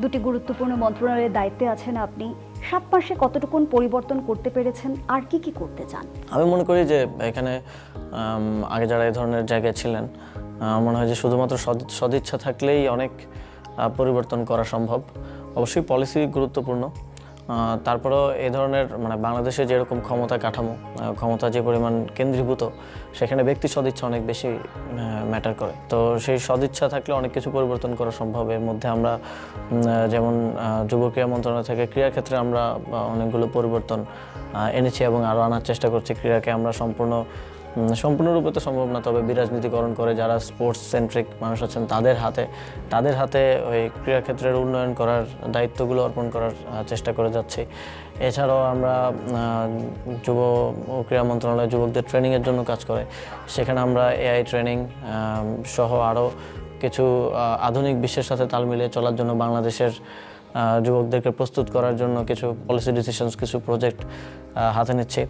দুটি গুরুত্বপূর্ণ মন্ত্রণালয়ের দায়িত্বে আছেন আপনি। 7 মাসে কতটুকু পরিবর্তন করতে পেরেছেন, আর কি কি করতে চান? আমি মনে করি যে এখানে আগে যারা এই ধরনের জায়গায় ছিলেন, মনে হয় যে শুধুমাত্র সদিচ্ছা থাকলেই অনেক পরিবর্তন করা সম্ভব। অবশ্যই পলিসি গুরুত্বপূর্ণ, তারপরেও এই ধরনের বাংলাদেশে যেরকম ক্ষমতা কাঠামো, ক্ষমতা যে পরিমাণ কেন্দ্রীভূত, সেখানে ব্যক্তি সদিচ্ছা অনেক বেশি ম্যাটার করে। তো সেই সদিচ্ছা থাকলে অনেক কিছু পরিবর্তন করা সম্ভব। এর মধ্যে আমরা যেমন যুব ক্রীড়া মন্ত্রণালয় থেকে ক্রীড়া ক্ষেত্রে আমরা অনেকগুলো পরিবর্তন এনেছি এবং আরও আনার চেষ্টা করছি। ক্রীড়াকে আমরা সম্পূর্ণরূপে তো সম্ভব না, তবে বিরাজনীতিকরণ করে যারা স্পোর্টস সেন্ট্রিক মানুষ আছেন তাদের হাতে ওই ক্রীড়াক্ষেত্রের উন্নয়ন করার দায়িত্বগুলো অর্পণ করার চেষ্টা করে যাচ্ছি। এছাড়াও আমরা যুব ও ক্রীড়া মন্ত্রণালয় যুবকদের ট্রেনিংয়ের জন্য কাজ করে, সেখানে আমরা এআই ট্রেনিং সহ আরও কিছু আধুনিক বিশ্বের সাথে তাল মিলিয়ে চলার জন্য বাংলাদেশের যুবকদেরকে প্রস্তুত করার জন্য কিছু পলিসি ডিসিশনস, কিছু প্রজেক্ট হাতে নিচ্ছি।